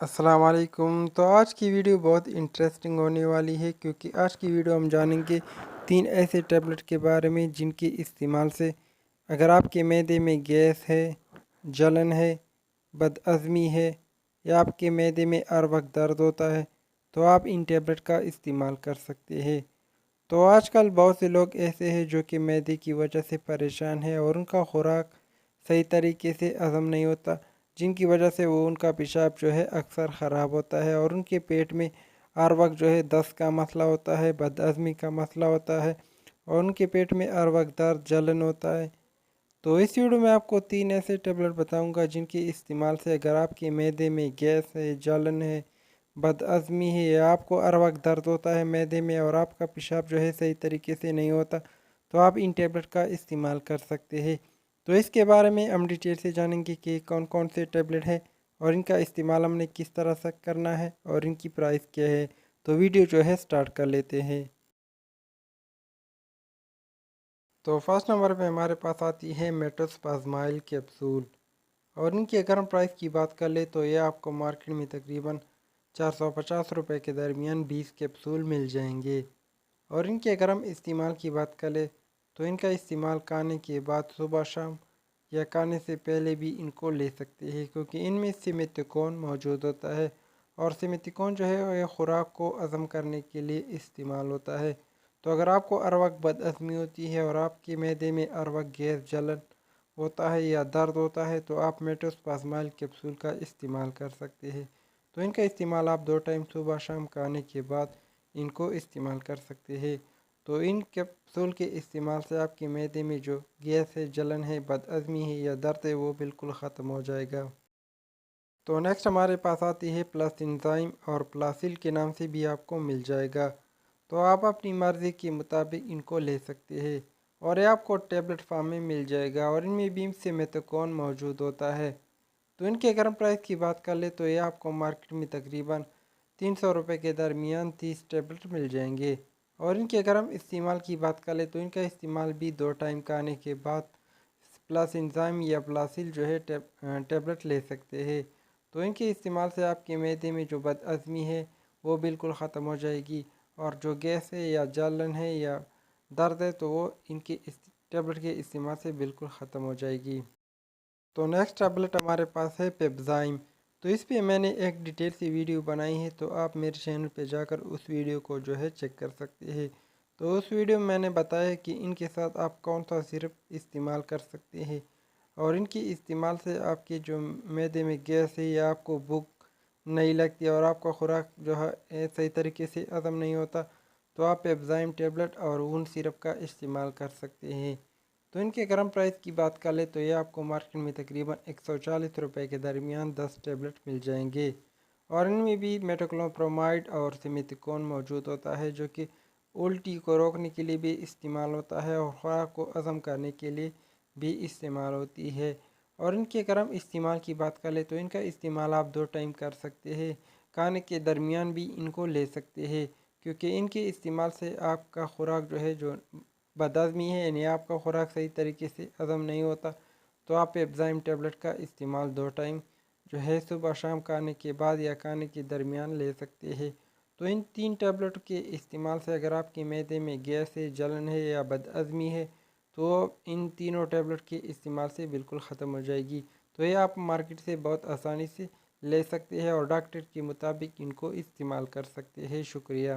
अस्सलाम वालेकुम। तो आज की वीडियो बहुत इंटरेस्टिंग होने वाली है क्योंकि आज की वीडियो हम जानेंगे 3 ऐसे टैबलेट के बारे में जिनके इस्तेमाल से अगर आपके मैदे में गैस है, जलन है, बदअज़मी है या आपके मैदे में हर वक्त दर्द होता है तो आप इन टैबलेट का इस्तेमाल कर सकते हैं। तो आजकल बहुत से लोग ऐसे हैं जो कि मैदे की वजह से परेशान है और उनका खुराक सही तरीके से हज़म नहीं होता, जिनकी वजह से वो उनका पेशाब जो है अक्सर ख़राब होता है और उनके पेट में हर वक्त जो है दस्त का मसला होता है, बदहज़मी का मसला होता है और उनके पेट में हर वक्त दर्द जलन होता है। तो इस वीडियो में आपको 3 ऐसे टेबलेट बताऊंगा जिनके इस्तेमाल से अगर आपके मैदे में गैस है, जलन है, बदअज़मी है या आपको हर वक्त दर्द होता है मैदे में और आपका पेशाब जो है सही तरीके से नहीं होता तो आप इन टेबलेट का इस्तेमाल कर सकते हैं। तो इसके बारे में हम डिटेल से जानेंगे कि कौन कौन से टेबलेट है और इनका इस्तेमाल हमने किस तरह से करना है और इनकी प्राइस क्या है। तो वीडियो जो है स्टार्ट कर लेते हैं। तो फर्स्ट नंबर पे हमारे पास आती है मेट्रोस्पाज़माइल कैप्सूल और इनकी अगर हम प्राइस की बात कर ले तो ये आपको मार्केट में तकरीबन 450 रुपये के दरमियान 20 कैप्सूल मिल जाएंगे। और इनके अगर हम इस्तेमाल की बात करें तो इनका इस्तेमाल खाने के बाद सुबह शाम या खाने से पहले भी इनको ले सकते हैं क्योंकि इनमें सिमेथिकोन मौजूद होता है और सिमेथिकोन जो है वह खुराक को हज़म करने के लिए इस्तेमाल होता है। तो अगर आपको हर वक्त बदअज़मी होती है और आपके मैदे में हर वक्त गैस जलन होता है या दर्द होता है तो आप मेट्रोस्पाज़माइल कैप्सूल का इस्तेमाल कर सकते हैं। तो इनका इस्तेमाल आप 2 टाइम सुबह शाम खाने के बाद इनको इस्तेमाल कर सकते हैं। तो इन कैप्सूल के इस्तेमाल से आपके मैदे में जो गैस है, जलन है, बदअज़मी है या दर्द है वो बिल्कुल ख़त्म हो जाएगा। तो नेक्स्ट हमारे पास आती है प्लस इंजाइम और प्लासिल के नाम से भी आपको मिल जाएगा। तो आप अपनी मर्ज़ी के मुताबिक इनको ले सकते हैं और ये आपको टेबलेट फॉर्म में मिल जाएगा और इनमें बीम से मेथोकॉन मौजूद होता है। तो इनके अगर हम प्राइस की बात कर ले तो ये आपको मार्केट में तकरीबन 300 रुपये के दरमियान 30 टेबलेट मिल जाएंगे। और इनके अगर हम इस्तेमाल की बात कर ले तो इनका इस्तेमाल भी 2 टाइम खाने के बाद प्लस इंजाइम या प्लासिल जो है टेबलेट ले सकते हैं। तो इनके इस्तेमाल से आपके मैदे में जो बदअज़मी है वो बिल्कुल ख़त्म हो जाएगी और जो गैस है या जलन है या दर्द है तो वो इनके इस टेबलेट के इस्तेमाल से बिल्कुल ख़त्म हो जाएगी। तो नेक्स्ट टैबलेट हमारे पास है पेप्ज़ाइम। तो इस पे मैंने एक डिटेल सी वीडियो बनाई है तो आप मेरे चैनल पे जाकर उस वीडियो को जो है चेक कर सकते हैं। तो उस वीडियो में मैंने बताया कि इनके साथ आप कौन सा सिरप इस्तेमाल कर सकते हैं और इनके इस्तेमाल से आपके जो मैदे में गैस है या आपको भूख नहीं लगती और आपका खुराक जो है सही तरीके से हज़म नहीं होता तो आप पेप्ज़ाइम टेबलेट और उन सिरप का इस्तेमाल कर सकते हैं। तो इनके अगर हम प्राइस की बात कर ले तो ये आपको मार्केट में तकरीबन 140 रुपये के दरमियान 10 टेबलेट मिल जाएंगे और इनमें भी मेटोक्लोप्रोमाइड और सिमिथिकोन मौजूद होता है जो कि उल्टी को रोकने के लिए भी इस्तेमाल होता है और खुराक को हज़म करने के लिए भी इस्तेमाल होती है। और इनके अगर हम इस्तेमाल की बात कर ले तो इनका इस्तेमाल आप 2 टाइम कर सकते हैं, खाने के दरमियान भी इनको ले सकते हैं क्योंकि इनके इस्तेमाल से आपका खुराक जो है जो बदहज़मी है यानी आपका खुराक सही तरीके से हज़म नहीं होता तो आप एब्ज़ाइम टेबलेट का इस्तेमाल 2 टाइम जो है सुबह शाम खाने के बाद या खाने के दरमियान ले सकते हैं। तो इन 3 टैबलेट के इस्तेमाल से अगर आपके मैदे में गैस है, जलन है या बदअज़मी है तो इन तीनों टैबलेट के इस्तेमाल से बिल्कुल ख़त्म हो जाएगी। तो ये आप मार्केट से बहुत आसानी से ले सकते हैं और डॉक्टर के मुताबिक इनको इस्तेमाल कर सकते हैं। शुक्रिया।